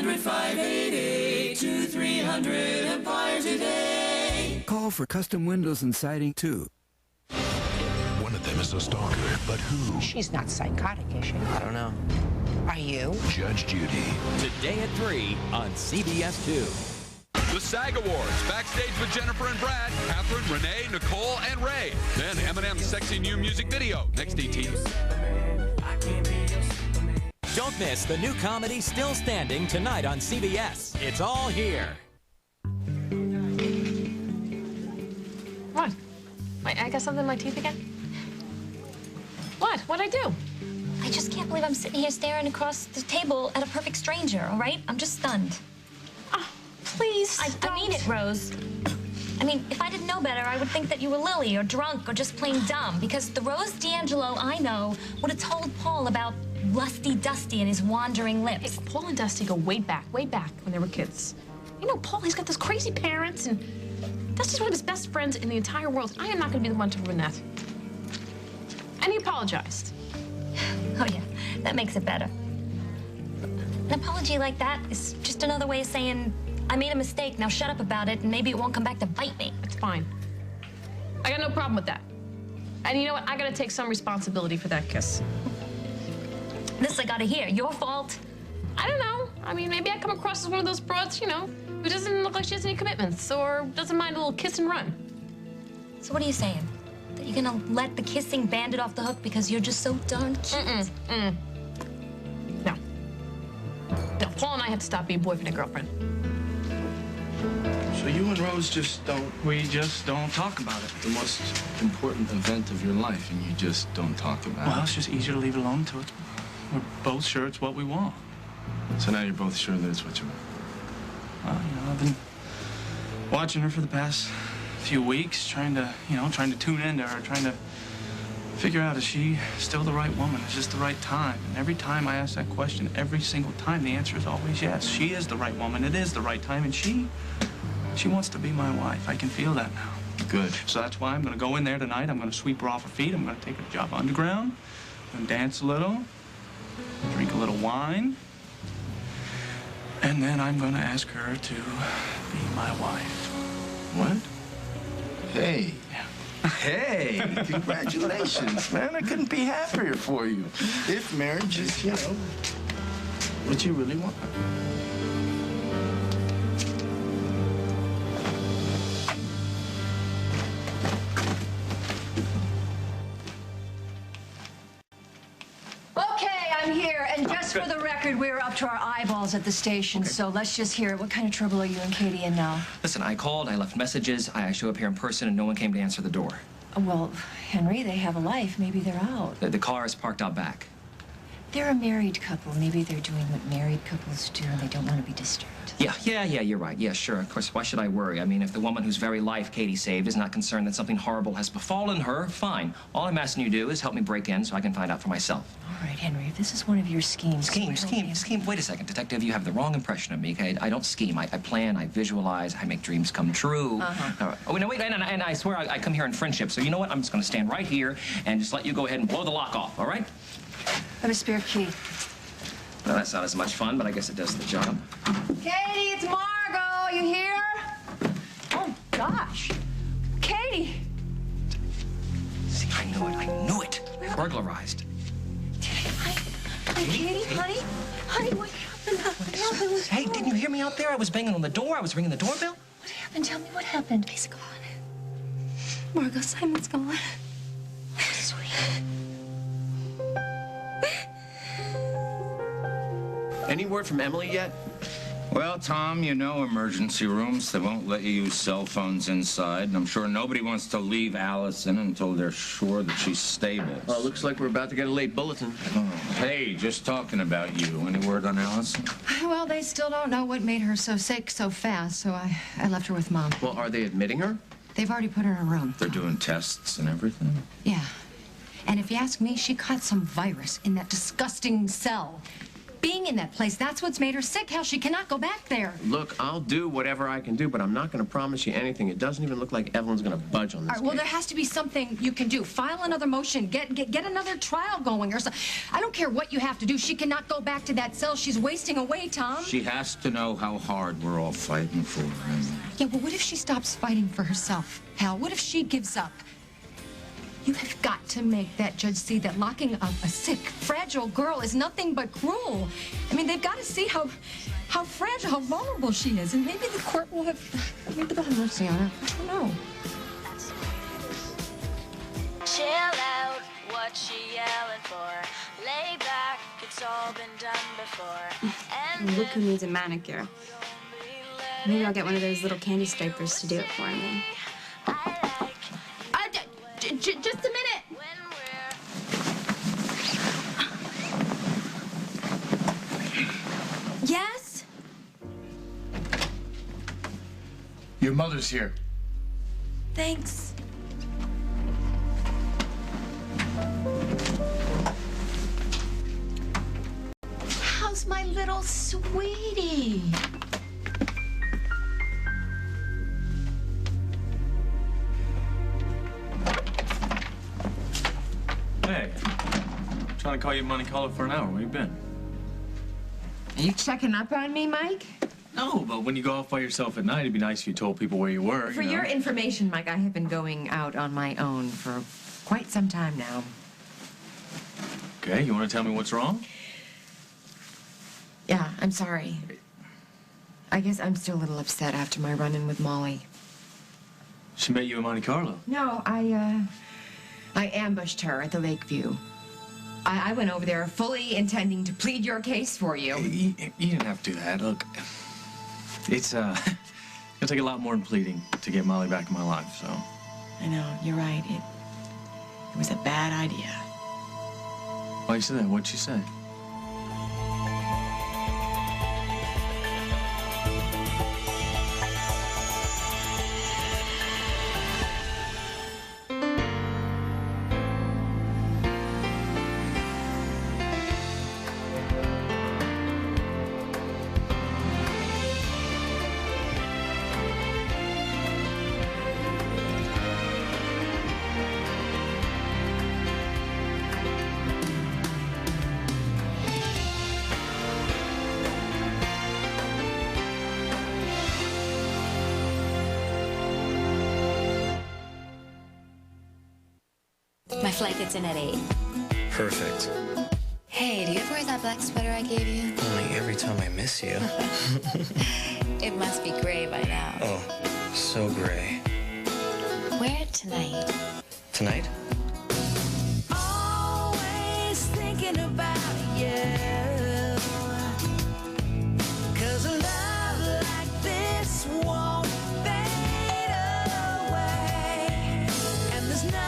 1-800-588-2300 Empire today. Call for custom windows and siding, too. One of them is a stalker, but who? She's not psychotic, is she? I don't know. Are you? Judge Judy. Today at 3 on CBS 2. The SAG Awards, backstage with Jennifer and Brad, Catherine, Renee, Nicole, and Ray. Then Eminem's sexy new music video. Next ET. Don't miss the new comedy Still Standing tonight on CBS. It's all here. What? I got something in my teeth again? What? What'd I do? I just can't believe I'm sitting here staring across the table at a perfect stranger, all right? I'm just stunned. Oh, please, I mean it, Rose. I mean, if I didn't know better, I would think that you were Lily or drunk or just plain dumb, because the Rose D'Angelo I know would have told Paul about Lusty Dusty and his wandering lips. Hey, Paul and Dusty go way back when they were kids. You know, Paul, he's got those crazy parents, and Dusty's one of his best friends in the entire world. I am not going to be the one to ruin that. And he apologized. Oh, yeah, that makes it better. An apology like that is just another way of saying, I made a mistake, now shut up about it, and maybe it won't come back to bite me. It's fine. I got no problem with that. And you know what? I got to take some responsibility for that kiss. This I gotta hear. Your fault? I don't know. I mean, maybe I come across as one of those broads, you know, who doesn't look like she has any commitments or doesn't mind a little kiss and run. So what are you saying? That you're gonna let the kissing bandit off the hook because you're just so darn cute? No. No, Paul and I have to stop being boyfriend and girlfriend. So you and Rose just don't talk about it. The most important event of your life, and you just don't talk about it. Well, it's just easier to leave it alone until we're both sure it's what we want. So now you're both sure that it's what you want. Well, you know, I've been watching her for the past few weeks, trying to tune into her, trying to figure out, is she still the right woman? Is this the right time? And every time I ask that question, every single time, the answer is always yes. She is the right woman. It is the right time, and she wants to be my wife. I can feel that now. Good. So that's why I'm going to go in there tonight. I'm going to sweep her off her feet. I'm going to take her to Job Underground. I'm going to dance a little, drink a little wine, and then I'm going to ask her to be my wife. What? Hey. Yeah. Hey, congratulations, man. I couldn't be happier for you. If marriage is, you know, what you really want. I'm here, and just for the record, we're up to our eyeballs at the station, so let's just hear it. What kind of trouble are you and Katie in now? Listen, I called, I left messages, I show up here in person, and no one came to answer the door. Well, Henry, they have a life. Maybe they're out. The car is parked out back. They're a married couple. Maybe they're doing what married couples do, and they don't want to be disturbed. Yeah, you're right. Yeah, sure. Of course, why should I worry? I mean, if the woman whose very life Katie saved is not concerned that something horrible has befallen her, fine. All I'm asking you to do is help me break in so I can find out for myself. All right, Henry, if this is one of your schemes... Scheme. Wait a second, Detective. You have the wrong impression of me, okay? I don't scheme. I plan, I visualize, I make dreams come true. Oh, no, wait, and I swear I come here in friendship, so you know what? I'm just going to stand right here and just let you go ahead and blow the lock off, all right? I have a spare key. Well, that's not as much fun, but I guess it does the job. Katie, it's Margot. You here? Oh, gosh. Katie. See, I knew it. Burglarized. Katie, honey, what happened? Hey, didn't you hear me out there? I was banging on the door. I was ringing the doorbell. What happened? Tell me what happened. He's gone. Margot, Simon's gone. Sweet. Any word from Emily yet? Well, Tom, you know emergency rooms. They won't let you use cell phones inside. And I'm sure nobody wants to leave Allison until they're sure that she's stable. Well, it looks like we're about to get a late bulletin. Oh, hey, just talking about you. Any word on Allison? Well, they still don't know what made her so sick so fast, so I left her with Mom. Well, are they admitting her? They've already put her in a room. They're doing tests and everything? Yeah. And if you ask me, she caught some virus in that disgusting cell. being in that place. That's what's made her sick. Hell, she cannot go back there. Look, I'll do whatever I can do, but I'm not going to promise you anything. It doesn't even look like Evelyn's going to budge on this All right, well, case. there has to be something you can do. File another motion. Get another trial going or something. I don't care what you have to do. She cannot go back to that cell. She's wasting away, Tom. She has to know how hard we're all fighting for her. Yeah, well, what if she stops fighting for herself, Hal? What if she gives up? You have got to make that judge see that locking up a sick, fragile girl is nothing but cruel. I mean, they've got to see how fragile, how vulnerable she is. And maybe the court will maybe they'll have mercy on her. I don't know. Chill out, what she yelling for? Lay back, it's all been done before. And Look who needs a manicure. Maybe I'll get one of those little candy stripers to do it for me. Just a minute. Yes? Your mother's here. Thanks. How's my little sweetie? Hey, I'm trying to call you Monte Carlo for an hour. Where you been? Are you checking up on me, Mike? No, but when you go off by yourself at night, it'd be nice if you told people where you were. For your information, Mike, I have been going out on my own for quite some time now. Okay, you want to tell me what's wrong? Yeah, I'm sorry. I guess I'm still a little upset after my run-in with Molly. She met you in Monte Carlo. No, I ambushed her at the Lakeview. I went over there fully intending to plead your case for you. You didn't have to do that. Look, it's gonna take a lot more than pleading to get Molly back in my life, so. I know, you're right. It was a bad idea. Why you say that? What'd she say? My flight gets in at 8. Perfect. Hey, do you ever wear that black sweater I gave you? Only every time I miss you. It must be gray by now. Oh, so gray. Wear it tonight. Tonight? Always thinking about you. 'Cause a love like this won't fade away. And there's nothing.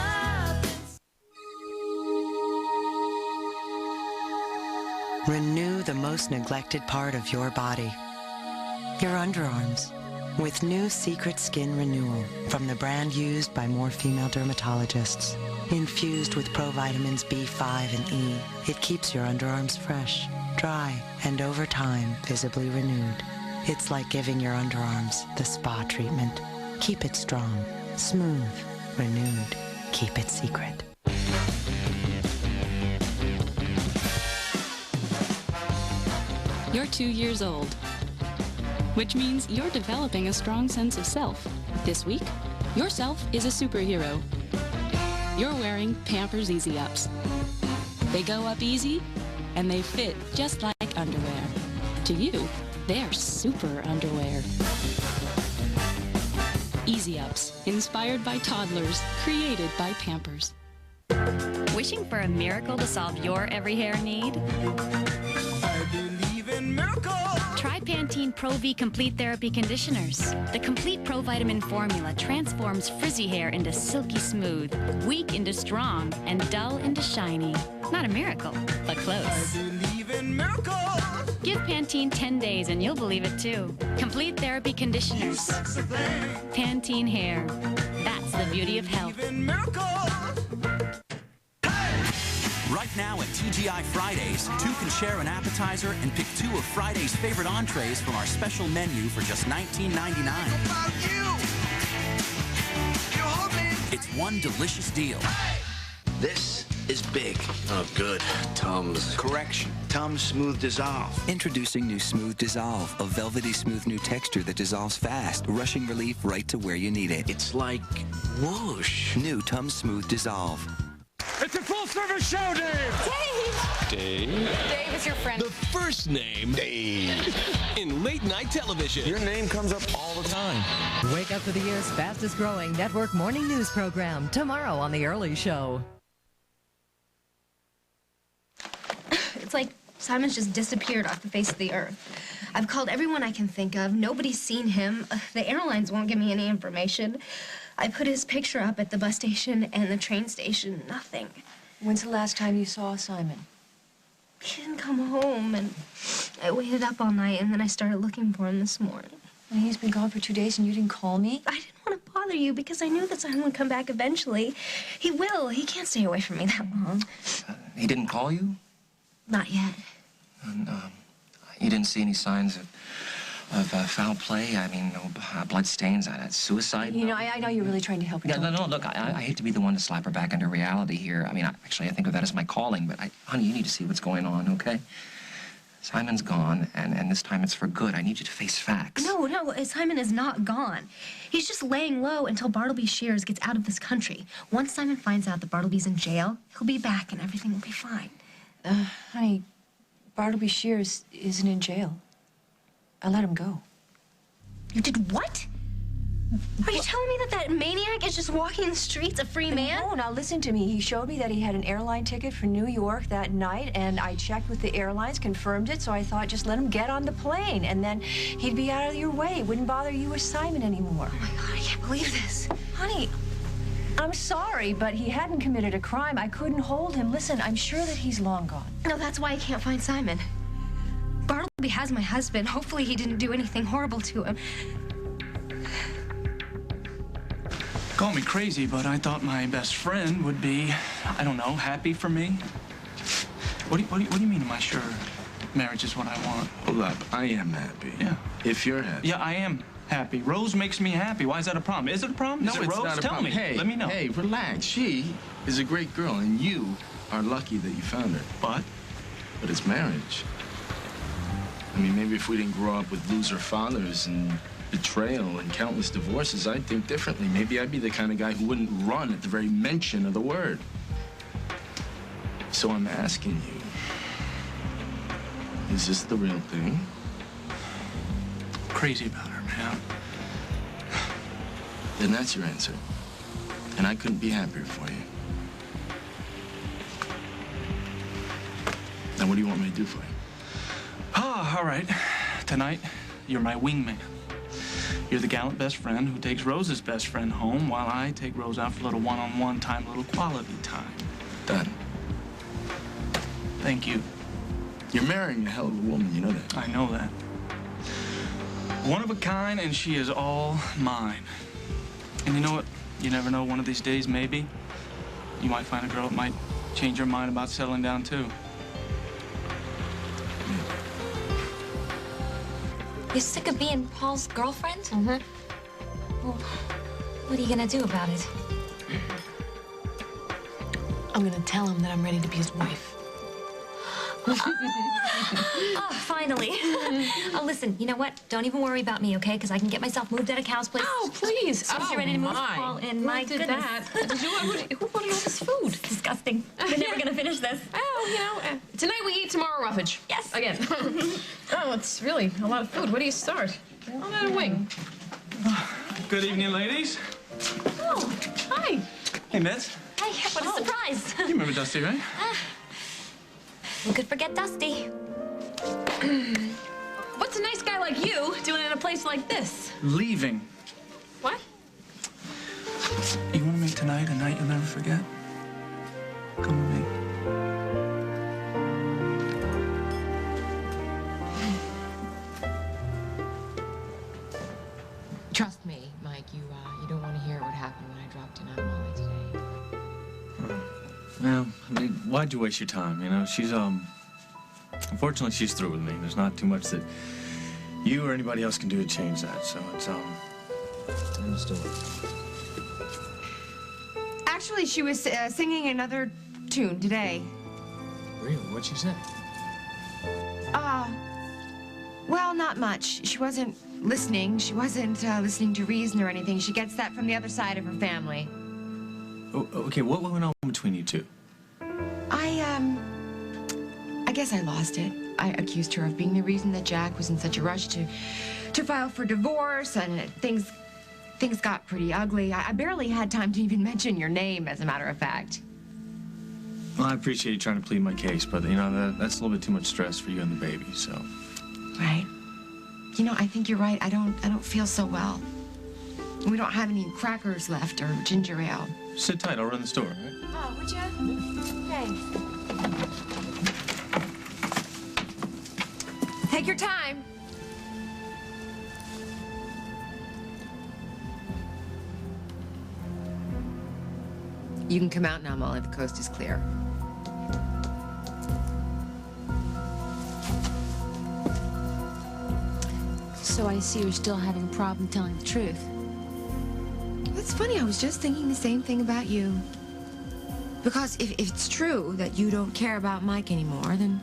Renew the most neglected part of your body, your underarms, with new Secret Skin Renewal from the brand used by more female dermatologists. Infused with provitamins B5 and E, it keeps your underarms fresh, dry, and over time, visibly renewed. It's like giving your underarms the spa treatment. Keep it strong, smooth, renewed. Keep it secret. You're 2 years old, which means you're developing a strong sense of self. This week, yourself is a superhero. You're wearing Pampers Easy Ups. They go up easy, and they fit just like underwear. To you, they're super underwear. Easy Ups, inspired by toddlers, created by Pampers. Wishing for a miracle to solve your every hair need? Try Pantene Pro V Complete Therapy Conditioners. The Complete Pro Vitamin formula transforms frizzy hair into silky smooth, weak into strong, and dull into shiny. Not a miracle, but close. Give Pantene 10 days and you'll believe it too. Complete Therapy Conditioners. Pantene Hair. That's the beauty of health. Right now at TGI Fridays, two can share an appetizer and pick two of Friday's favorite entrees from our special menu for just $19.99. It's one delicious deal. This is big. Oh, good. Tums. Correction. Tums Smooth Dissolve. Introducing new Smooth Dissolve, a velvety smooth new texture that dissolves fast, rushing relief right to where you need it. It's like whoosh. New Tums Smooth Dissolve. It's a full-service show, Dave! Dave? Dave is your friend. The first name, Dave. In late-night television. Your name comes up all the time. Wake up to the year's fastest-growing network morning news program tomorrow on The Early Show. It's like Simon's just disappeared off the face of the earth. I've called everyone I can think of. Nobody's seen him. The airlines won't give me any information. I put his picture up at the bus station and the train station. Nothing. When's the last time you saw Simon? He didn't come home, and I waited up all night, and then I started looking for him this morning. And he's been gone for 2 days, and you didn't call me? I didn't want to bother you because I knew that Simon would come back eventually. He will. He can't stay away from me that long. He didn't call you? Not yet. And, you didn't see any signs of foul play? I mean, no blood stains, suicide? You know, I know you're really trying to help her. Yeah, no, look, I hate to be the one to slap her back into reality here. I mean, actually, I think of that as my calling, but, honey, you need to see what's going on, okay? Simon's gone, and this time it's for good. I need you to face facts. No, Simon is not gone. He's just laying low until Bartleby Shears gets out of this country. Once Simon finds out that Bartleby's in jail, he'll be back and everything will be fine. Honey, Bartleby Shears isn't in jail. I let him go. You did what? Are you telling me that maniac is just walking the streets a free man? No, now listen to me. He showed me that he had an airline ticket for New York that night, and I checked with the airlines, confirmed it, so I thought just let him get on the plane, and then he'd be out of your way. Wouldn't bother you or Simon anymore. Oh, my God, I can't believe this. Honey, I'm sorry, but he hadn't committed a crime. I couldn't hold him. Listen, I'm sure that he's long gone. No, that's why I can't find Simon. Bartleby has my husband. Hopefully he didn't do anything horrible to him. Call me crazy, but I thought my best friend would be, I don't know, happy for me. What do you mean, am I sure marriage is what I want? Hold up, I am happy. Yeah. If you're happy. Yeah, I am happy. Rose makes me happy. Why is that a problem? Is it a problem? No, is it it's Rose? not a Tell problem. me. Hey, let me know. Hey, relax. She is a great girl, and you are lucky that you found her. But it's marriage. I mean, maybe if we didn't grow up with loser fathers and betrayal and countless divorces, I'd think differently. Maybe I'd be the kind of guy who wouldn't run at the very mention of the word. So I'm asking you, is this the real thing? Crazy about her, man. Then that's your answer. And I couldn't be happier for you. Now, what do you want me to do for you? Oh, all right. Tonight, you're my wingman. You're the gallant best friend who takes Rose's best friend home while I take Rose out for a little one-on-one time, a little quality time. Done. Thank you. You're marrying a hell of a woman, you know that. I know that. One of a kind, and she is all mine. And you know what? You never know, one of these days, maybe, you might find a girl that might change her mind about settling down, too. You're sick of being Paul's girlfriend? Mm-hmm. Well, what are you gonna do about it? I'm gonna tell him that I'm ready to be his wife. Oh, finally. Oh, listen, you know what? Don't even worry about me, okay? Because I can get myself moved out of Cal's place. Oh, please. As soon as you're ready to move, my. Paul, and Who my did goodness. that? Who wanted all this food? It's disgusting. We're never gonna finish this. Oh, you know, tonight we eat, tomorrow roughage. Yes. Again. Oh, it's really a lot of food. Where do you start? On that wing. Good evening, ladies. Oh, hi. Hey, Mitz. Hey, what a surprise. You remember Dusty, right? Who could forget Dusty? What's a nice guy like you doing in a place like this? Leaving. What? You want to make tonight a night you'll never forget? Come with me. Trust me, Mike, you don't want to hear what happened when I dropped in on Molly today. Well, I mean, why'd you waste your time, you know? She's, unfortunately, she's through with me. There's not too much that you or anybody else can do to change that, so it's, understood. Actually, she was singing another tune today. Really? What'd she say? Well, not much. She wasn't listening. She wasn't listening to reason or anything. She gets that from the other side of her family. Oh, okay, what went on between you two? I guess I lost it. I accused her of being the reason that Jack was in such a rush to file for divorce, and things got pretty ugly. I barely had time to even mention your name, as a matter of fact. Well, I appreciate you trying to plead my case, but, you know, that's a little bit too much stress for you and the baby, so... Right. You know, I think you're right. I don't feel so well. We don't have any crackers left or ginger ale. Sit tight. I'll run the store, all right? Oh, would you? Thanks. Take your time. You can come out now, Molly. The coast is clear. So I see you're still having a problem telling the truth. That's funny. I was just thinking the same thing about you. Because if it's true that you don't care about Mike anymore, then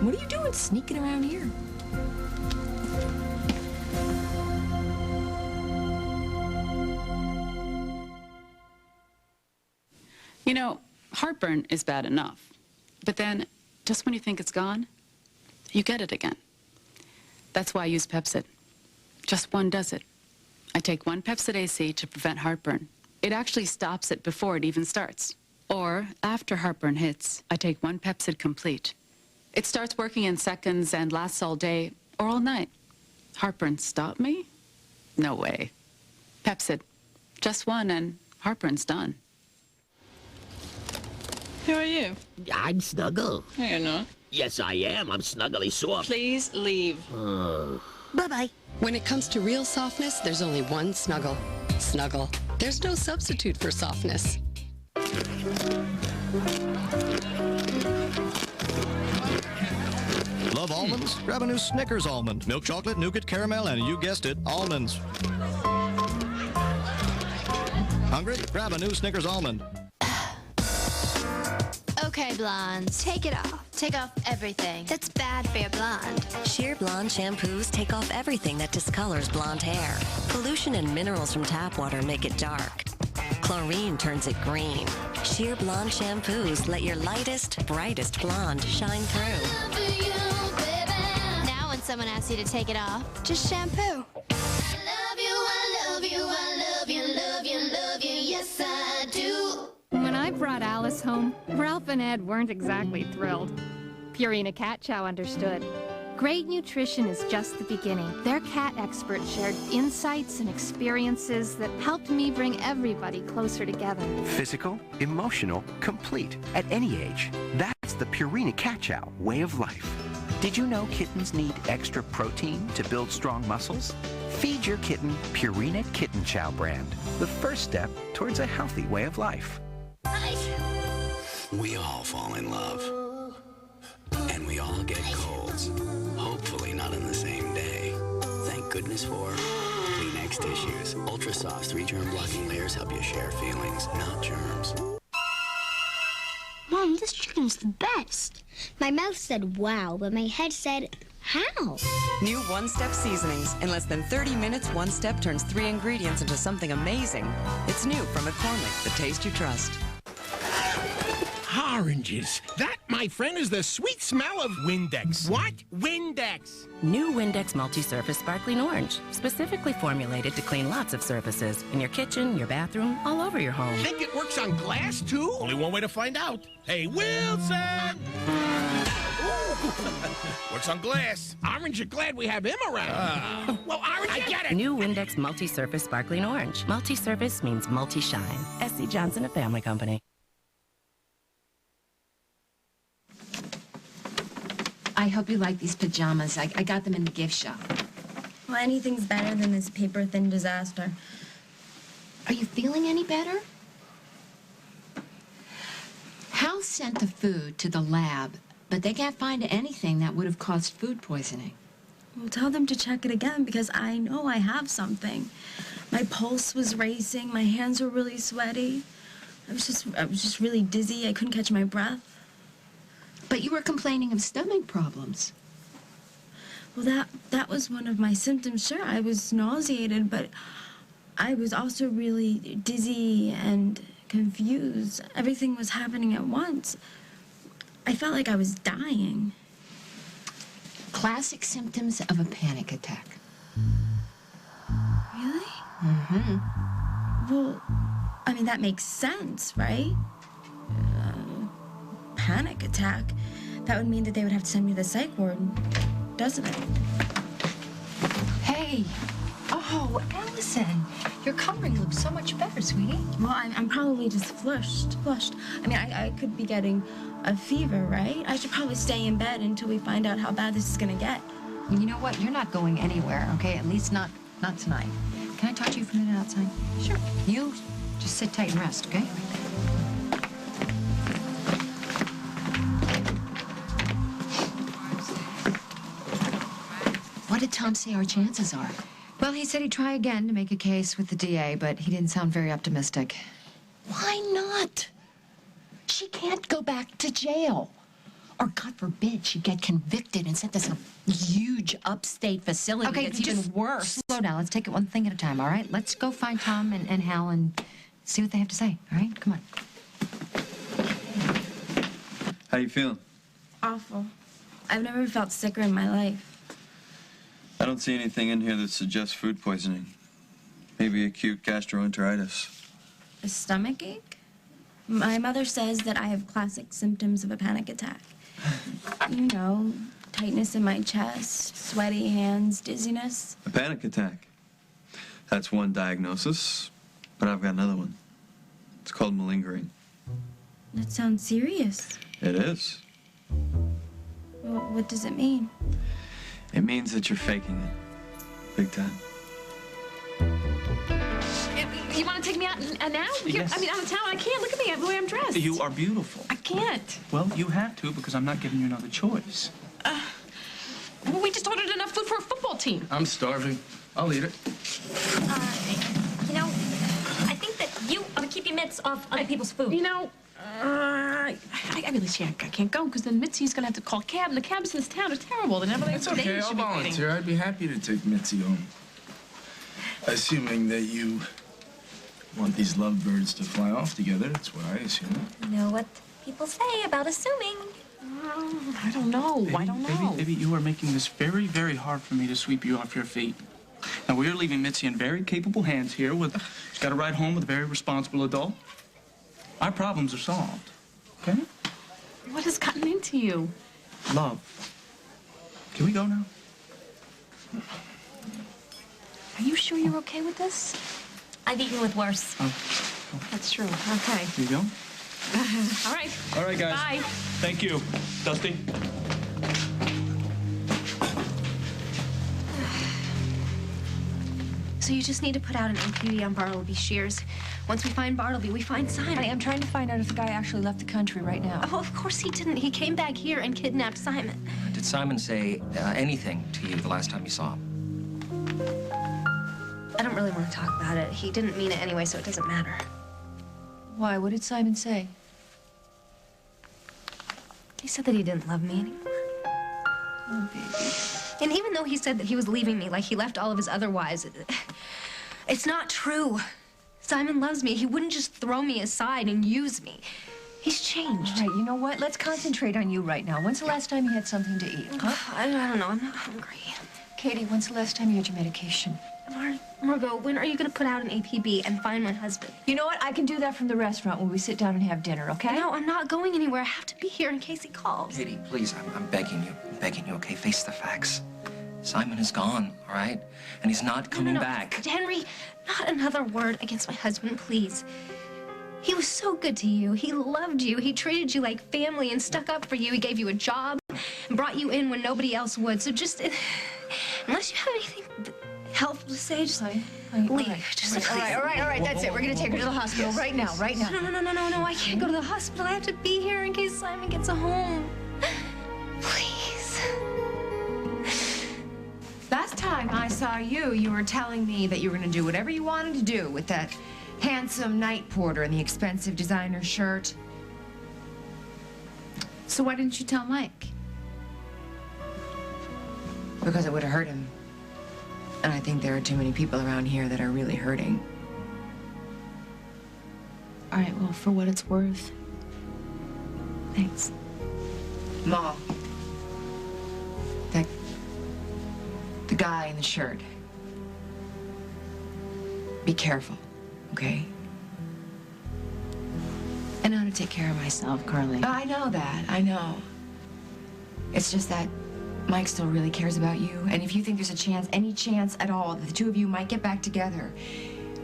what are you doing sneaking around here? You know, heartburn is bad enough. But then, just when you think it's gone, you get it again. That's why I use Pepsid. Just one does it. I take one Pepsid AC to prevent heartburn. It actually stops it before it even starts. Or, after heartburn hits, I take one Pepsid Complete. It starts working in seconds and lasts all day or all night. Heartburn stop me? No way. Pepsid. Just one and heartburn's done. Who are you? I'm Snuggle. No, you're not. Yes, I am. I'm Snuggly Soft. Please leave. Bye-bye. When it comes to real softness, there's only one Snuggle. Snuggle. There's no substitute for softness. Love almonds? Grab a new Snickers almond. Milk chocolate, nougat, caramel, and you guessed it, almonds. Hungry? Grab a new Snickers almond. Okay, blondes, take it off. Take off everything. That's bad for your blonde. Sheer Blonde shampoos take off everything that discolors blonde hair. Pollution and minerals from tap water make it dark. Chlorine turns it green. Sheer Blonde shampoos let your lightest, brightest blonde shine through. Now when someone asks you to take it off, just shampoo. I love you, I love you, I love you, love you, love you, yes I do. When I brought Alice home, Ralph and Ed weren't exactly thrilled. Purina Cat Chow understood. Great nutrition is just the beginning. Their cat expert shared insights and experiences that helped me bring everybody closer together. Physical, emotional, complete, at any age. That's the Purina Cat Chow way of life. Did you know kittens need extra protein to build strong muscles? Feed your kitten Purina Kitten Chow brand, the first step towards a healthy way of life. We all fall in love. And we all get colds. Hopefully not on the same day. Thank goodness for Kleenex tissues. Ultra soft 3-germ blocking layers help you share feelings, not germs. Mom, this chicken's the best. My mouth said wow, but my head said how? New One Step seasonings. In less than 30 minutes, One Step turns 3 ingredients into something amazing. It's new from McCormick, the taste you trust. Oranges. That, my friend, is the sweet smell of Windex. What? Windex. New Windex Multi-Surface Sparkling Orange. Specifically formulated to clean lots of surfaces. In your kitchen, your bathroom, all over your home. Think it works on glass, too? Only one way to find out. Hey, Wilson! Works on glass. Orange, you're glad we have him around. Well, Orange, I get it. New Windex Multi-Surface Sparkling Orange. Multi-surface means multi-shine. S.C. Johnson, a family company. I hope you like these pajamas. I got them in the gift shop. Well, anything's better than this paper-thin disaster. Are you feeling any better? sent the food to the lab, but they can't find anything that would have caused food poisoning. Well, tell them to check it again because I know I have something. My pulse was racing, my hands were really sweaty. I was just really dizzy. I couldn't catch my breath. But you were complaining of stomach problems. Well, that was one of my symptoms. Sure, I was nauseated, but I was also really dizzy and confused. Everything was happening at once. I felt like I was dying. Classic symptoms of a panic attack. Really? Mm-hmm. Well, I mean, that makes sense, right? Panic attack. That would mean that they would have to send me to the psych ward, doesn't it? Hey! Oh, Allison! Your coloring looks so much better, sweetie. Well, I'm probably just flushed. I mean, I could be getting a fever, right? I should probably stay in bed until we find out how bad this is gonna get. You know what? You're not going anywhere, okay? At least not tonight. Can I talk to you for a minute outside? Sure. You just sit tight and rest, okay? What did Tom say our chances are? Well, he said he'd try again to make a case with the DA, but he didn't sound very optimistic. Why not? She can't go back to jail. Or, God forbid, she'd get convicted and sent to some huge upstate facility that's even worse. Slow down. Let's take it one thing at a time, all right? Let's go find Tom and Hal and see what they have to say, all right? Come on. How you feeling? Awful. I've never felt sicker in my life. I don't see anything in here that suggests food poisoning. Maybe acute gastroenteritis. A stomach ache? My mother says that I have classic symptoms of a panic attack. You know, tightness in my chest, sweaty hands, dizziness. A panic attack. That's one diagnosis, but I've got another one. It's called malingering. That sounds serious. It is. Well, what does it mean? It means that you're faking it. Big time. You want to take me out now? Yes. I mean, out of town. I can't. Look at me, the way I'm dressed. You are beautiful. I can't. Well, you have to because I'm not giving you another choice. Well, we just ordered enough food for a football team. I'm starving. I'll eat it. You know, I think that you ought to keep your mitts off other people's food. You know, I really can't go because then Mitzi's gonna have to call a cab, and the cabs in this town are terrible. They never like It's okay. I'll volunteer. I'd be happy to take Mitzi home. Assuming that you want these lovebirds to fly off together, that's what I assume. You know what people say about assuming. I don't know. I don't know. Baby, you are making this very, very hard for me to sweep you off your feet. Now, we are leaving Mitzi in very capable hands here. She's got to ride home with a very responsible adult. Our problems are solved, okay? What has gotten into you? Love. Can we go now? Are you sure you're okay with this? I've eaten with worse. Oh. That's true. Okay. Here you go. All right. All right, guys. Bye. Thank you. Dusty? So you just need to put out an APB on Bartleby Shears. Once we find Bartleby, we find Simon. Honey, I'm trying to find out if the guy actually left the country right now. Oh, of course he didn't. He came back here and kidnapped Simon. Did Simon say anything to you the last time you saw him? I don't really want to talk about it. He didn't mean it anyway, so it doesn't matter. Why? What did Simon say? He said that he didn't love me anymore. Oh, baby. And even though he said that he was leaving me like he left all of his other wives, it's not true. Simon loves me. He wouldn't just throw me aside and use me. He's changed. All right, you know what? Let's concentrate on you right now. When's the last time you had something to eat? Huh? I don't know. I'm not hungry. Katie, when's the last time you had your medication? Margot, when are you going to put out an APB and find my husband? You know what? I can do that from the restaurant when we sit down and have dinner, okay? No, I'm not going anywhere. I have to be here in case he calls. Katie, please, I'm begging you. I'm begging you, okay? Face the facts. Simon is gone, all right? And he's not coming back. Henry, not another word against my husband, please. He was so good to you. He loved you. He treated you like family and stuck up for you. He gave you a job and brought you in when nobody else would. So just, unless you have anything helpful to say? Just leave. Just All right. That's it. We're gonna take her to the hospital right now. No. I can't go to the hospital. I have to be here in case Simon gets home. Please. Last time I saw you, you were telling me that you were gonna do whatever you wanted to do with that handsome night porter and the expensive designer shirt. So why didn't you tell Mike? Because it would have hurt him. And I think there are too many people around here that are really hurting. All right, well, for what it's worth. Thanks. Ma. The guy in the shirt. Be careful, okay? I know how to take care of myself, Carly. I know that. I know. It's just that Mike still really cares about you. And if you think there's a chance, any chance at all, that the two of you might get back together,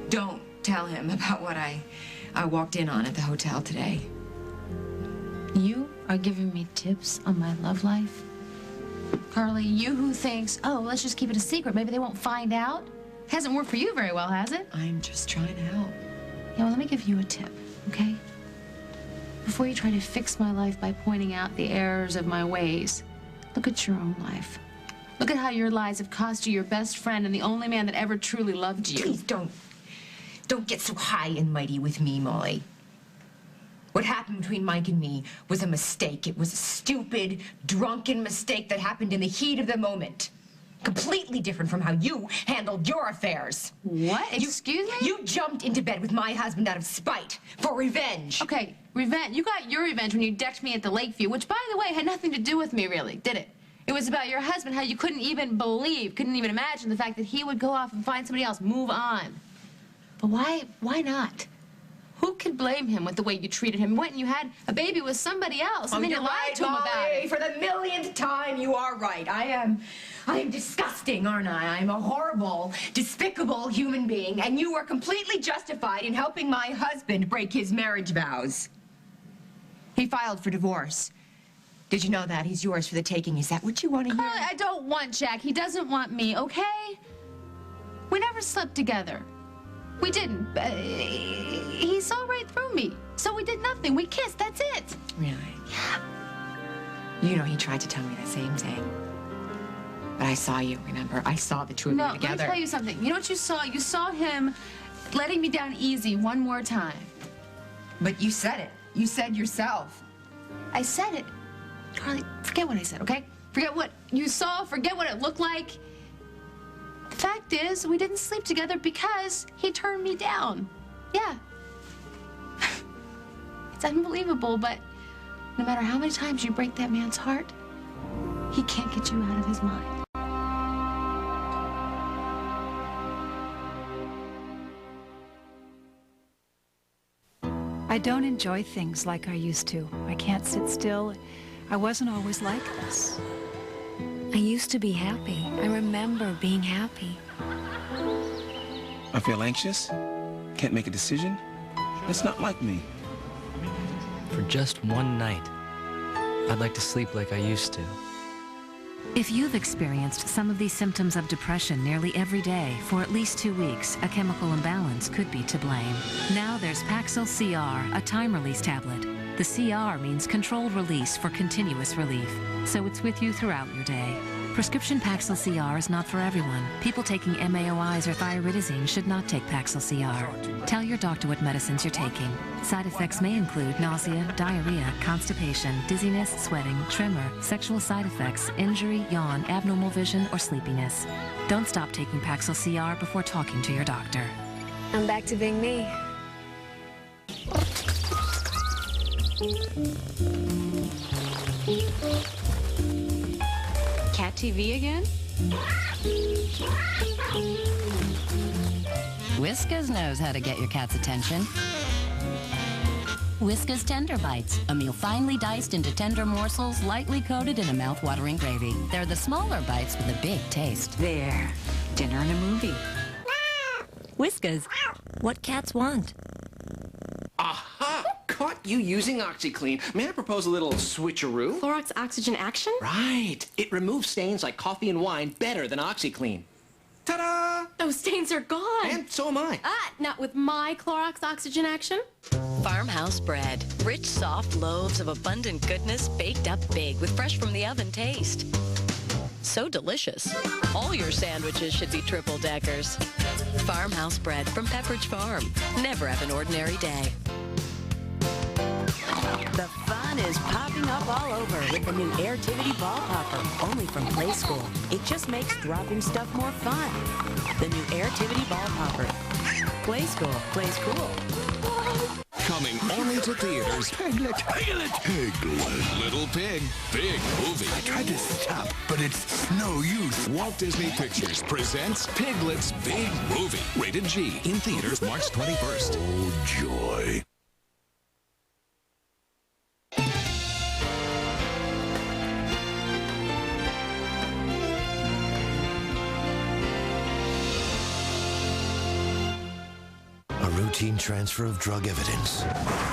don't tell him about what I walked in on at the hotel today. You are giving me tips on my love life? Carly, you who thinks, oh, let's just keep it a secret. Maybe they won't find out. Hasn't worked for you very well, has it? I'm just trying to help. Yeah, well, let me give you a tip, okay? Before you try to fix my life by pointing out the errors of my ways, look at your own life. Look at how your lies have cost you your best friend and the only man that ever truly loved you. Please don't get so high and mighty with me, Molly. What happened between Mike and me was a mistake. It was a stupid, drunken mistake that happened in the heat of the moment. Completely different from how you handled your affairs. What? Excuse me? You jumped into bed with my husband out of spite, for revenge. Okay, revenge. You got your revenge when you decked me at the Lakeview, which, by the way, had nothing to do with me, really, did it? It was about your husband, how you couldn't even believe, couldn't even imagine the fact that he would go off and find somebody else, move on. But why not? Who could blame him with the way you treated him? You went and you had a baby with somebody else, and then you lied to him about it. For the millionth time, you are right. I am disgusting, aren't I? I'm a horrible, despicable human being, and you are completely justified in helping my husband break his marriage vows. He filed for divorce. Did you know that? He's yours for the taking. Is that what you want to hear? I don't want Jack. He doesn't want me, okay? We never slept together. We didn't. He saw right through me. So we did nothing. We kissed. That's it. Really? Yeah. You know, he tried to tell me the same thing. But I saw you, remember? I saw the two of you together. Let me tell you something. You know what you saw? You saw him letting me down easy one more time. But you said it. You said yourself. I said it. Carly, forget what I said, okay? Forget what you saw. Forget what it looked like. The fact is, we didn't sleep together because he turned me down. Yeah. It's unbelievable, but no matter how many times you break that man's heart, he can't get you out of his mind. I don't enjoy things like I used to. I can't sit still. I wasn't always like this. I used to be happy. I remember being happy. I feel anxious, can't make a decision. It's not like me. For just one night, I'd like to sleep like I used to. If you've experienced some of these symptoms of depression nearly every day for at least 2 weeks, a chemical imbalance could be to blame. Now there's Paxil CR, a time-release tablet. The CR means controlled release for continuous relief, so it's with you throughout your day. Prescription Paxil CR is not for everyone. People taking MAOIs or thyroidazine should not take Paxil CR. Tell your doctor what medicines you're taking. Side effects may include nausea, diarrhea, constipation, dizziness, sweating, tremor, sexual side effects, injury, yawn, abnormal vision, or sleepiness. Don't stop taking Paxil CR before talking to your doctor. I'm back to being me. Cat TV again? Whiskas knows how to get your cat's attention. Whiskas Tender Bites, a meal finely diced into tender morsels, lightly coated in a mouth-watering gravy. They're the smaller bites with a big taste. There. Dinner and a movie. Whiskas. What cats want. Aha! Caught you using OxyClean. May I propose a little switcheroo? Clorox Oxygen Action? Right. It removes stains like coffee and wine better than OxyClean. Ta-da! Those stains are gone. And so am I. Not with my Clorox Oxygen action. Farmhouse bread. Rich, soft loaves of abundant goodness baked up big with fresh from the oven taste. So delicious. All your sandwiches should be triple deckers. Farmhouse bread from Pepperidge Farm. Never have an ordinary day. The fun is popping up all over with the new Atwt ball popper, only from Play School. It just makes dropping stuff more fun. The new Atwt ball popper. Play School plays cool. Coming only to theaters. Piglet. Piglet. Piglet. Little Pig, big movie. I tried to stop, but it's no use. Walt Disney Pictures presents Piglet's Big Movie. Rated G. In theaters March 21st. Oh, joy. A routine transfer of drug evidence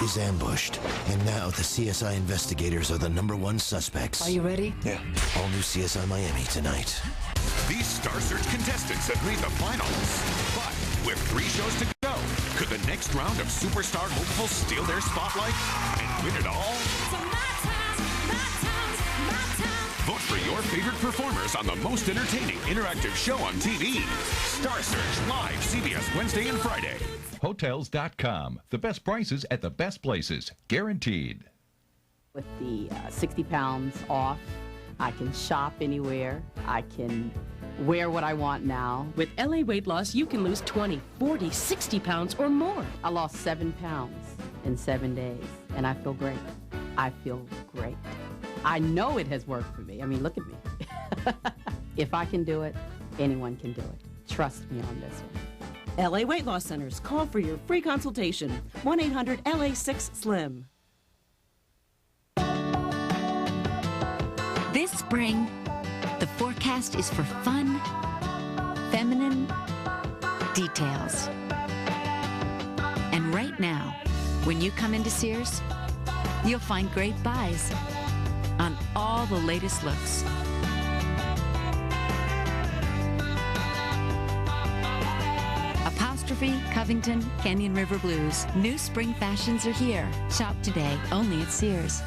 is ambushed, and now the CSI investigators are the #1 suspects. Are you ready? Yeah. All new CSI Miami tonight. These Star Search contestants have made the finals. But with 3 shows to go, could the next round of superstar hopefuls steal their spotlight and win it all? Vote for your favorite performers on the most entertaining interactive show on TV. Star Search live CBS Wednesday and Friday. Hotels.com. The best prices at the best places. Guaranteed. With the 60 pounds off, I can shop anywhere. I can wear what I want now. With LA Weight Loss, you can lose 20, 40, 60 pounds or more. I lost 7 pounds in 7 days, and I feel great. I feel great. I know it has worked for me. I mean, look at me. If I can do it, anyone can do it. Trust me on this one. LA Weight Loss Centers. Call for your free consultation. 1-800-LA6-SLIM. This spring, the forecast is for fun, feminine details. And right now, when you come into Sears, you'll find great buys on all the latest looks. Apostrophe, Covington, Canyon River Blues. New spring fashions are here. Shop today, only at Sears.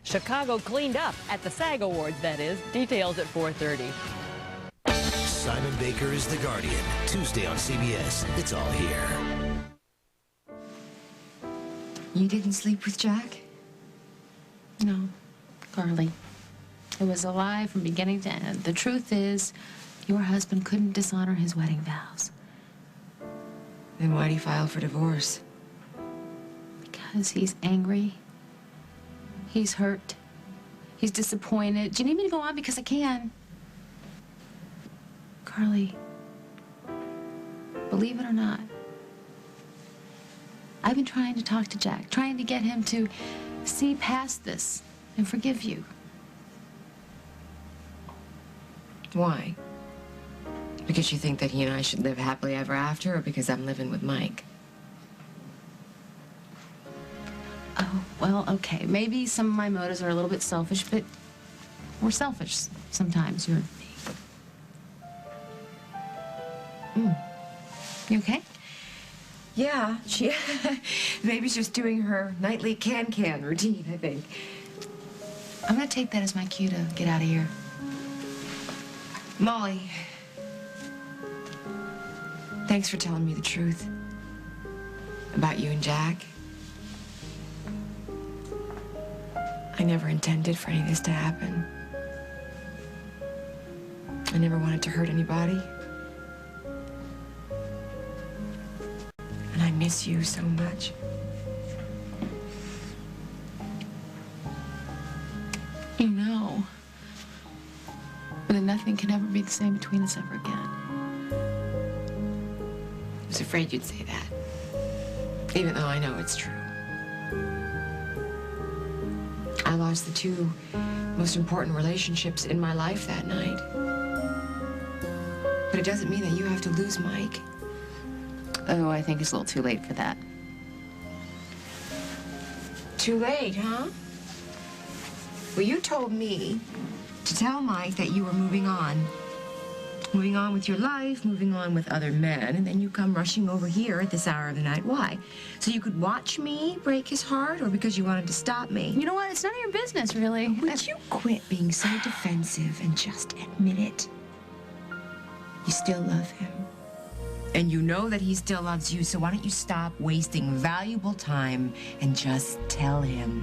Chicago cleaned up at the SAG Awards, that is. Details at 4:30. Simon Baker is The Guardian. Tuesday on CBS. It's all here. You didn't sleep with Jack? No, Carly. It was a lie from beginning to end. The truth is, your husband couldn't dishonor his wedding vows. Then why'd he file for divorce? Because he's angry. He's hurt. He's disappointed. Do you need me to go on? Because I can. Carly, believe it or not, I've been trying to talk to Jack, trying to get him to see past this and forgive you. Why? Because you think that he and I should live happily ever after, or because I'm living with Mike? Oh, well, okay. Maybe some of my motives are a little bit selfish, but we're selfish sometimes, you and me. You okay? Yeah, she maybe she's doing her nightly can routine, I think. I'm gonna take that as my cue to get out of here. Molly, thanks for telling me the truth about you and Jack. I never intended for any of this to happen. I never wanted to hurt anybody. And I miss you so much. You know, but then nothing can ever be the same between us ever again. I was afraid you'd say that, even though I know it's true. I lost the 2 most important relationships in my life that night. But it doesn't mean that you have to lose Mike. Oh, I think it's a little too late for that. Too late, huh? Well, you told me to tell Mike that you were moving on. Moving on with your life, moving on with other men, and then you come rushing over here at this hour of the night. Why? So you could watch me break his heart, or because you wanted to stop me? You know what? It's none of your business, really. Would you quit being so defensive and just admit it? You still love him. And you know that he still loves you, so why don't you stop wasting valuable time and just tell him?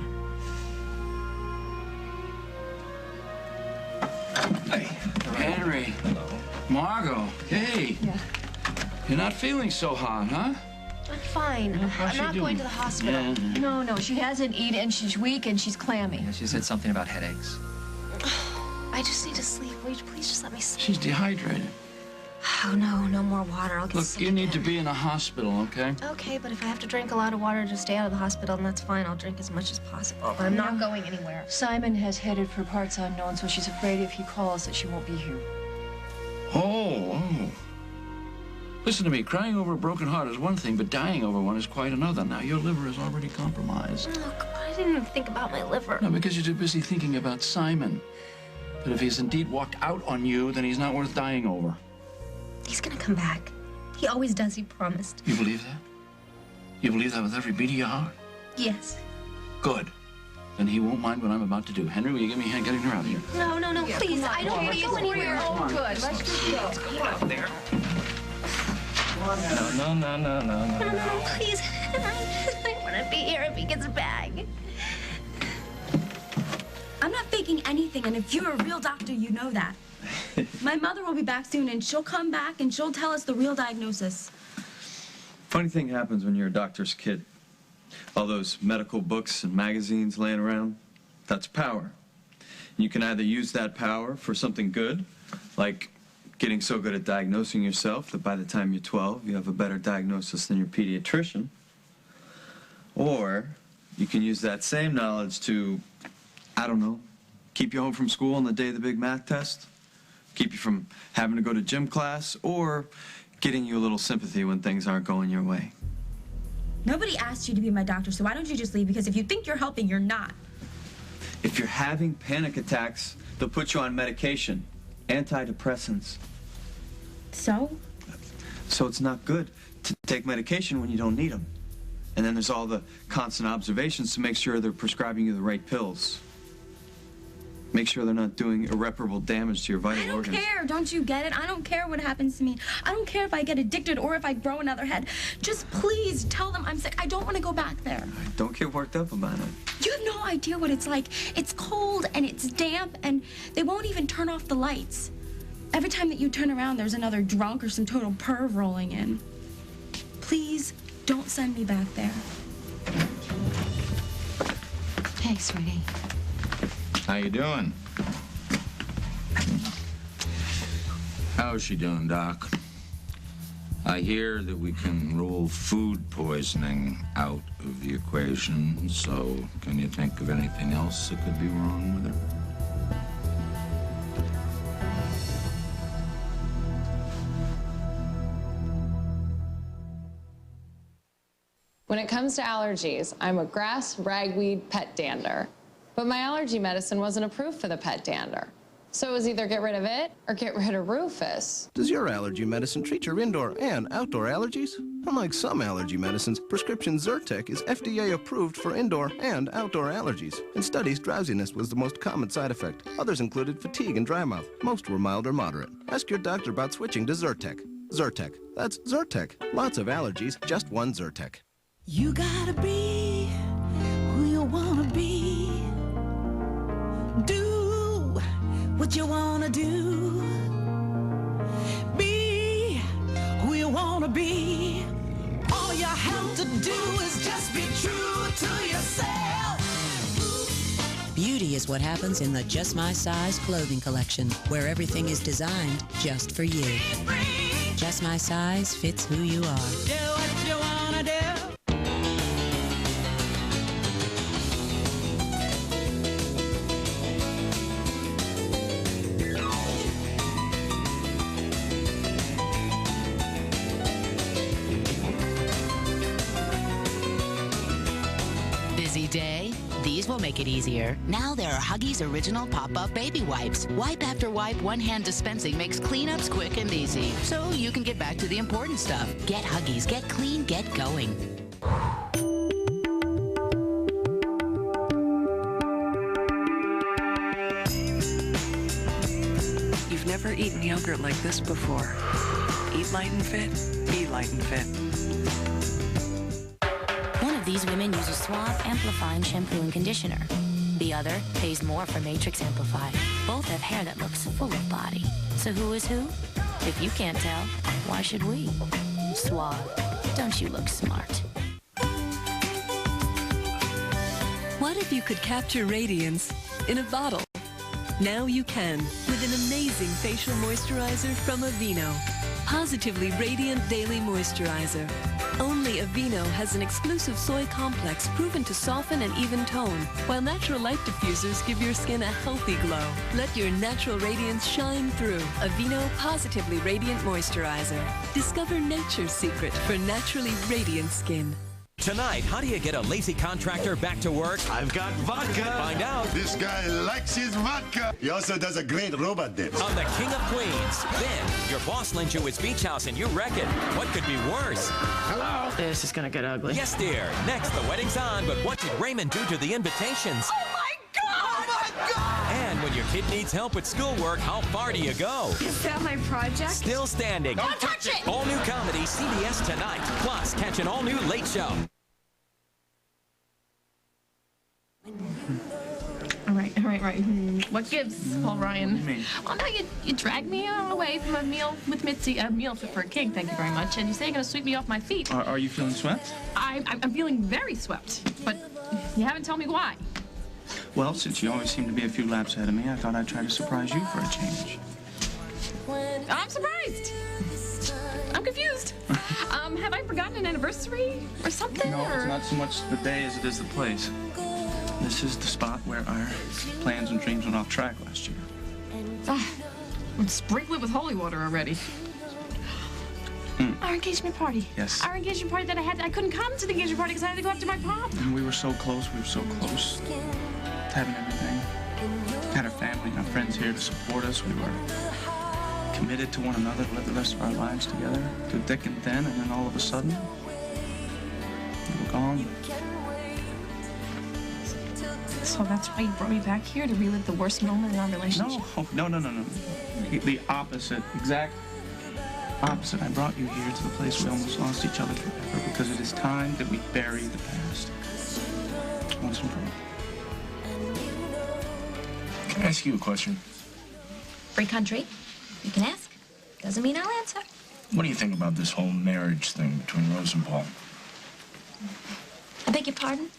Hey, Henry. Hello. Margot, hey. Yeah. You're not feeling so hot, huh? I'm fine. How's I'm she not doing? going to the hospital. Yeah. No, she hasn't eaten and she's weak and she's clammy. Yeah, she said something about headaches. I just need to sleep. Will you please just let me sleep? She's dehydrated. Oh, no more water. I'll get Look, sick you need to again. be in the hospital, okay? Okay, but if I have to drink a lot of water to stay out of the hospital, then that's fine. I'll drink as much as possible. But I'm not going anywhere. Simon has headed for parts unknown, so she's afraid if he calls that she won't be here. Oh. Listen to me, crying over a broken heart is one thing, but dying over one is quite another. Now, your liver is already compromised. Look, I didn't even think about my liver. No, because you're too busy thinking about Simon. But if he's indeed walked out on you, then he's not worth dying over. He's gonna come back. He always does, he promised. You believe that? You believe that with every beat of your heart? Yes. Good. Then he won't mind what I'm about to do. Henry, will you give me a hand getting her out of here? No, Yeah, please. come on, I don't want to go anywhere. Oh, good. Let's just go. Come on, there. No, please. I want to be here if he gets back. I'm not faking anything, and if you're a real doctor, you know that. My mother will be back soon, and she'll come back, and she'll tell us the real diagnosis. Funny thing happens when you're a doctor's kid. All those medical books and magazines laying around, that's power. You can either use that power for something good, like getting so good at diagnosing yourself that by the time you're 12, you have a better diagnosis than your pediatrician. Or you can use that same knowledge to, I don't know, keep you home from school on the day of the big math test, keep you from having to go to gym class, or getting you a little sympathy when things aren't going your way. Nobody asked you to be my doctor, so why don't you just leave? Because if you think you're helping, you're not. If you're having panic attacks, they'll put you on medication, antidepressants. So? So it's not good to take medication when you don't need them. And then there's all the constant observations to make sure they're prescribing you the right pills. Make sure they're not doing irreparable damage to your vital organs. I don't care, don't you get it? I don't care what happens to me. I don't care if I get addicted or if I grow another head. Just please tell them I'm sick. I don't want to go back there. Don't get worked up about it. You have no idea what it's like. It's cold and it's damp and they won't even turn off the lights. Every time that you turn around, there's another drunk or some total perv rolling in. Please don't send me back there. Hey, sweetie. How you doing? How's she doing, Doc? I hear that we can rule food poisoning out of the equation, so can you think of anything else that could be wrong with her? When it comes to allergies, I'm a grass, ragweed, pet dander. But my allergy medicine wasn't approved for the pet dander. So it was either get rid of it or get rid of Rufus. Does your allergy medicine treat your indoor and outdoor allergies? Unlike some allergy medicines, prescription Zyrtec is FDA approved for indoor and outdoor allergies. In studies, drowsiness was the most common side effect. Others included fatigue and dry mouth. Most were mild or moderate. Ask your doctor about switching to Zyrtec. Zyrtec. That's Zyrtec. Lots of allergies, just one Zyrtec. You gotta be who you wanna be. Do what you wanna do. Be who you wanna be. All you have to do is just be true to yourself. Beauty is what happens in the Just My Size clothing collection, where everything is designed just for you. Just My Size fits who you are. Do what you wanna do. Busy day? These will make it easier. Now there are Huggies Original Pop-Up Baby Wipes. Wipe after wipe, one-hand dispensing makes cleanups quick and easy. So you can get back to the important stuff. Get Huggies. Get clean. Get going. You've never eaten yogurt like this before. Eat light and fit. Be light and fit. One of these women uses Suave Amplifying shampoo and conditioner. The other pays more for Matrix Amplify. Both have hair that looks full of body. So who is who? If you can't tell, why should we? Suave. Don't you look smart? What if you could capture radiance in a bottle? Now you can with an amazing facial moisturizer from Aveeno. Positively radiant daily moisturizer. Only Aveeno has an exclusive soy complex proven to soften and even tone, while natural light diffusers give your skin a healthy glow. Let your natural radiance shine through. Aveeno Positively Radiant Moisturizer. Discover nature's secret for naturally radiant skin. Tonight, how do you get a lazy contractor back to work? I've got vodka. Find out. This guy likes his vodka. He also does a great robot dance. On the King of Queens. Then, your boss lent you his beach house and you wreck it. What could be worse? Hello. This is gonna get ugly. Yes, dear. Next, the wedding's on, but what did Raymond do to the invitations? Oh my God! Oh my God! And when your kid needs help with schoolwork, how far do you go? Is that my project? Still standing. Don't touch it! All new comedy, CBS tonight. Plus, catch an all-new Late Show. All right. What gives, Paul Ryan? Well, now you drag me away from a meal with Mitzi, a meal fit for a king, thank you very much, and you say you're going to sweep me off my feet. Are you feeling swept? I'm feeling very swept, but you haven't told me why. Well, since you always seem to be a few laps ahead of me, I thought I'd try to surprise you for a change. I'm surprised. I'm confused. Have I forgotten an anniversary or something? No, it's not so much the day as it is the place. This is the spot where our plans and dreams went off track last year. I'm sprinkled with holy water already. Our engagement party. Yes. Our engagement party that I couldn't come to the engagement party because I had to go up to my prom. And we were so close to having everything. Had our family and our friends here to support us. We were committed to one another to live the rest of our lives together, through thick and thin, and then all of a sudden, we were gone. So that's why you brought me back here, to relive the worst moment in our relationship? No. The opposite, exact opposite. I brought you here to the place we almost lost each other forever, because it is time that we bury the past. Once and for all. Can I ask you a question? Free country. You can ask. Doesn't mean I'll answer. What do you think about this whole marriage thing between Rose and Paul? I beg your pardon?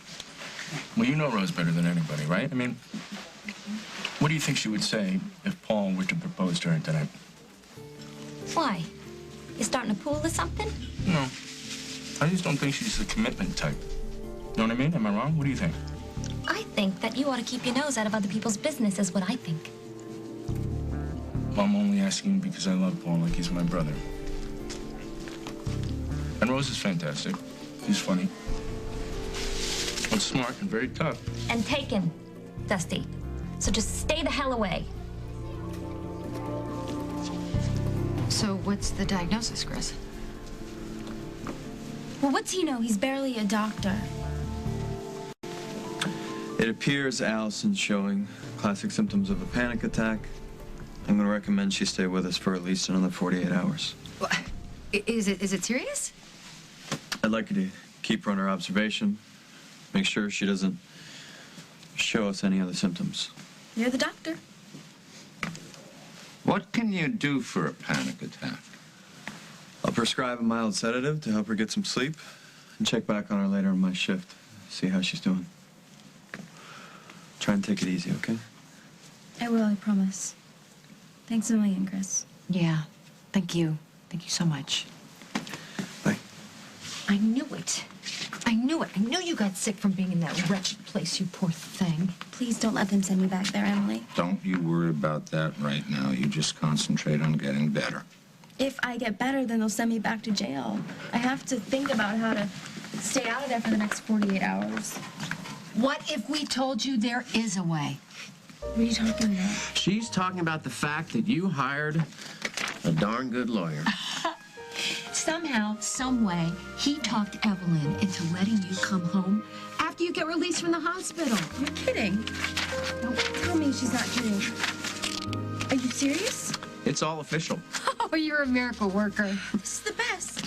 Well, you know Rose better than anybody, right? I mean, what do you think she would say if Paul were to propose to her tonight? Why? You starting a pool or something? No. I just don't think she's the commitment type. Know what I mean? Am I wrong? What do you think? I think that you ought to keep your nose out of other people's business, is what I think. Well, I'm only asking because I love Paul like he's my brother. And Rose is fantastic. She's funny. But smart and very tough. And taken, Dusty. So just stay the hell away. So what's the diagnosis, Chris? Well, what's he know? He's barely a doctor. It appears Allison's showing classic symptoms of a panic attack. I'm going to recommend she stay with us for at least another 48 hours. What? Is it serious? I'd like you to keep her under observation. Make sure she doesn't show us any other symptoms. You're the doctor. What can you do for a panic attack? I'll prescribe a mild sedative to help her get some sleep and check back on her later in my shift. See how she's doing. Try and take it easy, okay? I will, I promise. Thanks a million, Chris. Yeah, thank you. Thank you so much. Bye. I knew it. I knew it. I knew you got sick from being in that wretched place, you poor thing. Please don't let them send me back there, Emily. Don't you worry about that right now. You just concentrate on getting better. If I get better, then they'll send me back to jail. I have to think about how to stay out of there for the next 48 hours. What if we told you there is a way? What are you talking about? She's talking about the fact that you hired a darn good lawyer. Somehow, some way, he talked Evelyn into letting you come home after you get released from the hospital. You're kidding. No, tell me she's not kidding. Are you serious? It's all official. Oh, you're a miracle worker. This is the best.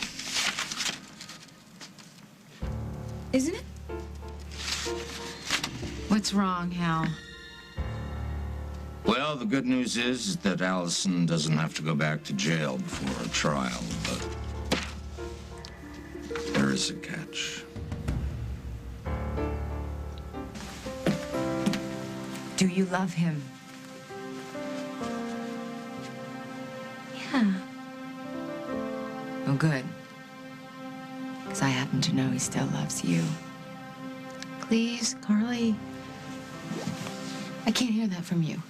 Isn't it? What's wrong, Hal? Well, the good news is that Allison doesn't have to go back to jail before a trial, but there is a catch. Do you love him? Yeah. Oh, good. Because I happen to know he still loves you. Please, Carly. I can't hear that from you.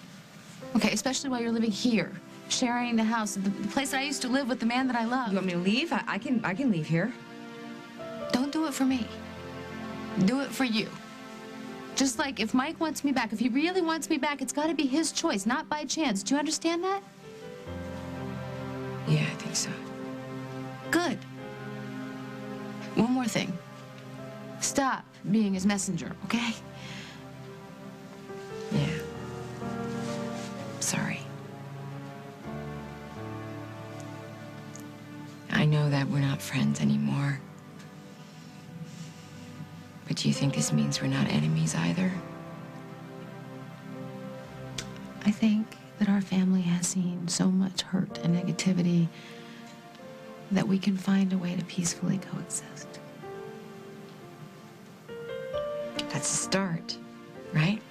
Okay, especially while you're living here, sharing the house, the place that I used to live with the man that I love. You want me to leave? I can leave here. Don't do it for me. Do it for you. Just like if Mike wants me back, if he really wants me back, it's got to be his choice, not by chance. Do you understand that? Yeah, I think so. Good. One more thing. Stop being his messenger, okay? Yeah. Sorry. I know that we're not friends anymore. But do you think this means we're not enemies either? I think that our family has seen so much hurt and negativity that we can find a way to peacefully coexist. That's a start, right?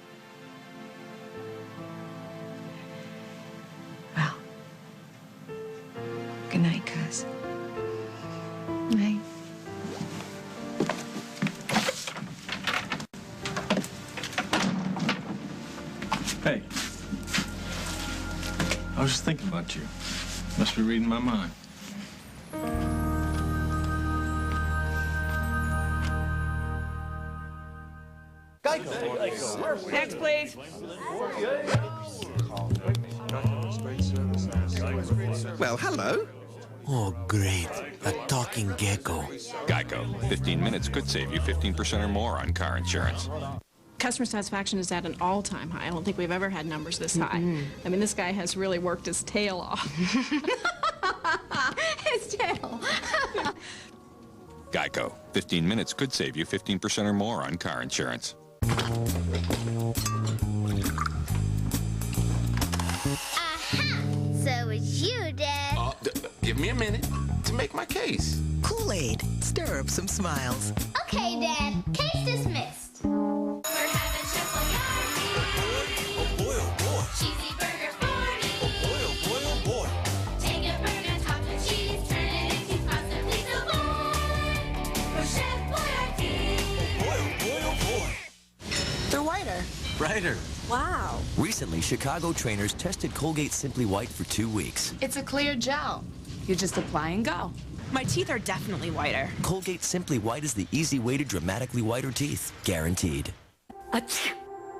Well, good night, cuz. Night. Hey. I was just thinking about you. Must be reading my mind. Next, please. Well, hello. Oh, great. A talking gecko. Geico. 15 minutes could save you 15% or more on car insurance. Customer satisfaction is at an all-time high. I don't think we've ever had numbers this high. I mean, this guy has really worked his tail off. His tail. Geico. 15 minutes could save you 15% or more on car insurance. So it's you, Dad. Give me a minute to make my case. Kool-Aid. Stir up some smiles. Okay, Dad. Case dismissed. We're having chocolaty. Oh boy, oh boy. Cheesy burger party. Oh boy, oh boy, oh boy. Take a burger topped with cheese, turn it into frosted pizza boy. For Chef Boyardee. Oh boy, oh boy. They're whiter. Brighter. Wow. Recently, Chicago trainers tested Colgate Simply White for 2 weeks. It's a clear gel. You just apply and go. My teeth are definitely whiter. Colgate Simply White is the easy way to dramatically whiter teeth. Guaranteed.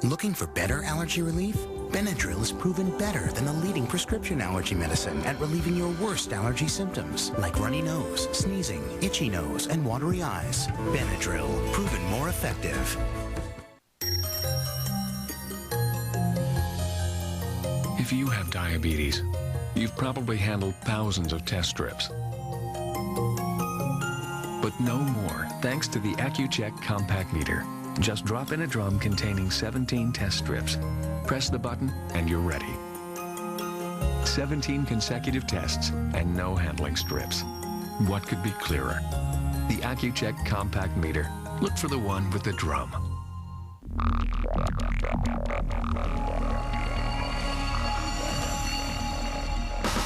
Looking for better allergy relief? Benadryl is proven better than the leading prescription allergy medicine at relieving your worst allergy symptoms, like runny nose, sneezing, itchy nose, and watery eyes. Benadryl, proven more effective. If you have diabetes, you've probably handled thousands of test strips. But no more, thanks to the Accu-Check compact meter. Just drop in a drum containing 17 test strips. Press the button and you're ready. 17 consecutive tests and no handling strips. What could be clearer? The Accu-Check compact meter. Look for the one with the drum.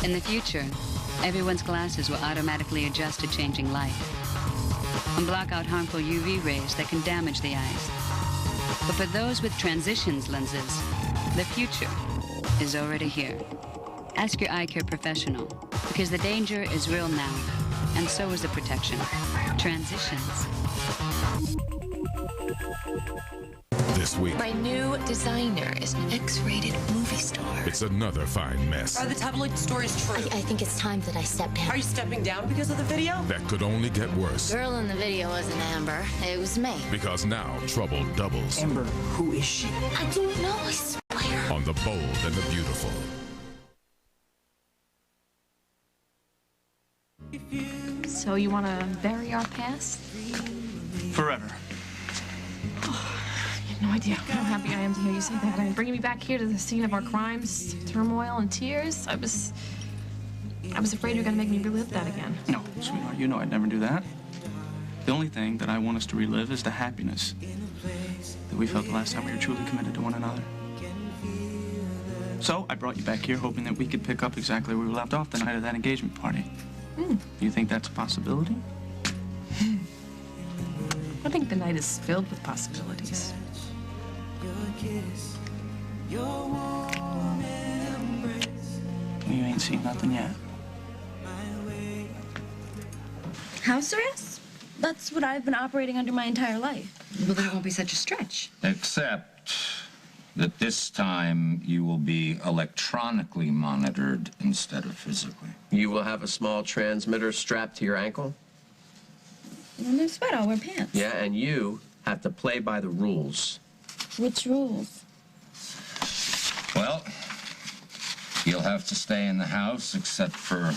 In the future, everyone's glasses will automatically adjust to changing light and block out harmful UV rays that can damage the eyes. But for those with transitions lenses, the future is already here. Ask your eye care professional, because the danger is real now, and so is the protection. Transitions. This week, My new designer is an X-rated movie star. it's another fine mess Are the tabloid stories true? I think it's time that I step down. Are you stepping down because of the video? that could only get worse. Girl in the video wasn't Amber. It was me. Because now trouble doubles. Amber, who is she? I don't know, I swear. On The Bold and the Beautiful. So you want to bury our past? Forever. You have no idea how happy I am to hear you say that. I mean, bringing me back here to the scene of our crimes, turmoil, and tears. I was afraid you were going to make me relive that again. No, sweetheart, you know I'd never do that. The only thing that I want us to relive is the happiness that we felt the last time we were truly committed to one another. So I brought you back here hoping that we could pick up exactly where we left off the night of that engagement party. You think that's a possibility? I think the night is filled with possibilities. You ain't seen nothing yet. House arrest? That's what I've been operating under my entire life. Well, then it won't be such a stretch. Except that this time you will be electronically monitored instead of physically. You will have a small transmitter strapped to your ankle? Well, no sweat, I'll wear pants. Yeah, and you have to play by the rules. Which rules? Well, you'll have to stay in the house except for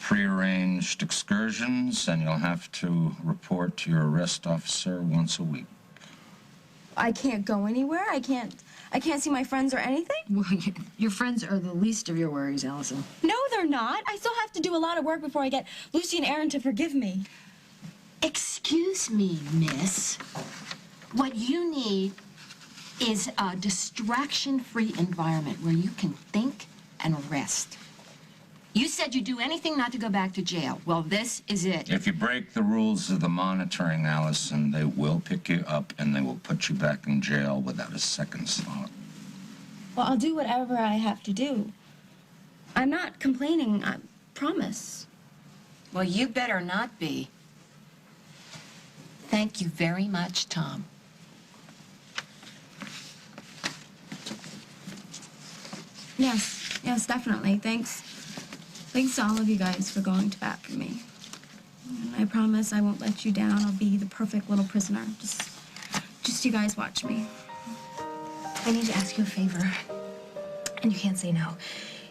prearranged excursions, and you'll have to report to your arrest officer once a week. I can't go anywhere? I can't see my friends or anything? Well, your friends are the least of your worries, Allison. No, they're not. I still have to do a lot of work before I get Lucy and Aaron to forgive me. Excuse me, miss. What you need is a distraction-free environment where you can think and rest. You said you'd do anything not to go back to jail. Well, this is it. If you break the rules of the monitoring, Allison, they will pick you up and they will put you back in jail without a second thought. Well, I'll do whatever I have to do. I'm not complaining, I promise. Well, you better not be. Thank you very much, Tom. Yes, definitely. Thanks to all of you guys for going to bat for me. And I promise I won't let you down. I'll be the perfect little prisoner. Just you guys watch me. I need to ask you a favor, and you can't say no.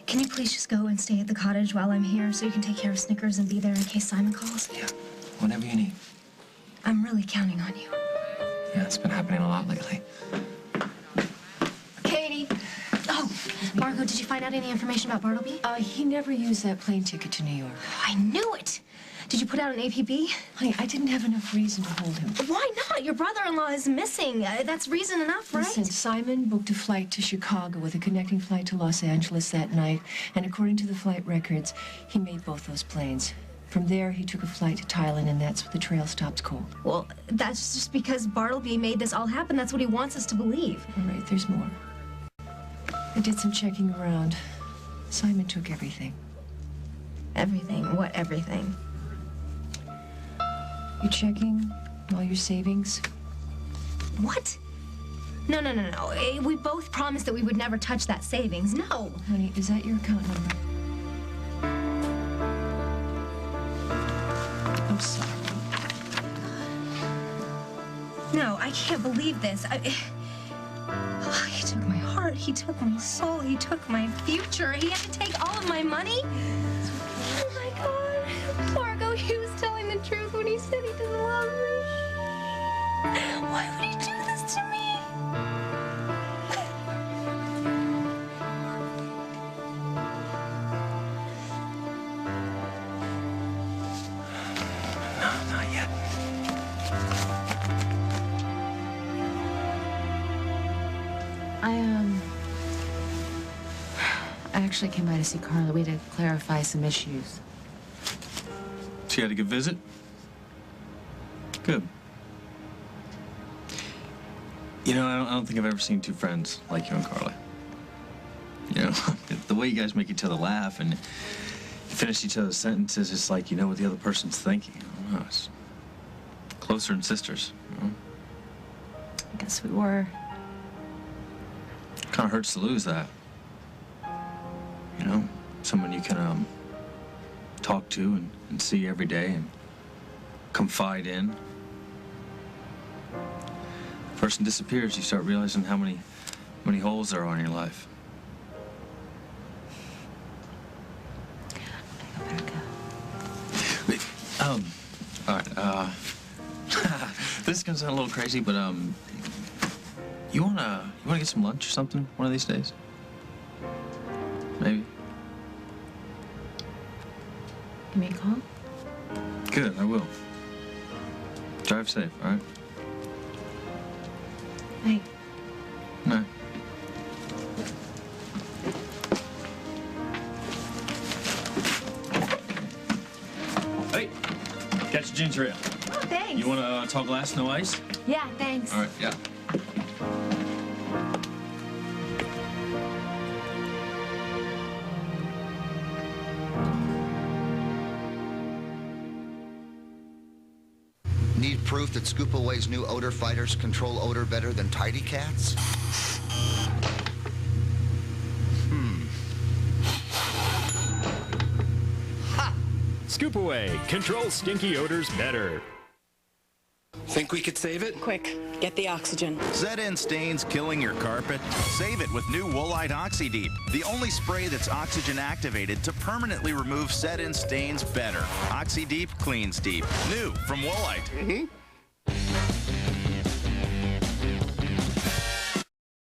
Can you please just go and stay at the cottage while I'm here so you can take care of Snickers and be there in case Simon calls? Yeah, whatever you need. I'm really counting on you. Yeah, it's been happening a lot lately. Katie! Oh, Margot, did you find out any information about Bartleby? He never used that plane ticket to New York. I knew it! Did you put out an APB? Honey, I didn't have enough reason to hold him. Why not? Your brother-in-law is missing. That's reason enough, right? Listen, Simon booked a flight to Chicago with a connecting flight to Los Angeles that night, and according to the flight records, he made both those planes. From there, he took a flight to Thailand, and that's what the trail stops cold. Well, that's just because Bartleby made this all happen. That's what he wants us to believe. All right, there's more. I did some checking around. Simon took everything. Everything? What everything? You're checking all your savings? What? No. We both promised that we would never touch that savings. No. Honey, is that your account number? I'm sorry. No, I can't believe this. He took my heart, he took my soul, he took my future. He had to take all of my money? Oh my God. Margot, he was telling the truth when he said he didn't love me. Why would he do this to me? No, not yet. I actually came by to see Carla. We had to clarify some issues. She had a good visit? Good. You know, I don't think I've ever seen two friends like you and Carla. You know, the way you guys make each other laugh and finish each other's sentences, it's like you know what the other person's thinking. I don't know, it's closer than sisters, you know? I guess we were. Kind of hurts to lose that. You know, someone you can talk to and see every day and confide in. The person disappears, you start realizing how many holes there are in your life. Wait, all right, this is gonna sound a little crazy, but you wanna get some lunch or something one of these days? Maybe. Give me a call. Good, I will. Drive safe, all right? Hey. No. Hey, catch the ginger ale. Oh, thanks. You want a tall glass, no ice? Yeah, thanks. All right, yeah. Need proof that Scoop Away's new odor fighters control odor better than Tidy Cats? Scoop Away. Control stinky odors better. Think we could save it? Quick, get the oxygen. Set-in stains killing your carpet? Save it with new Woolite Oxy Deep, the only spray that's oxygen activated to permanently remove set-in stains better. Oxy Deep cleans deep. New from Woolite.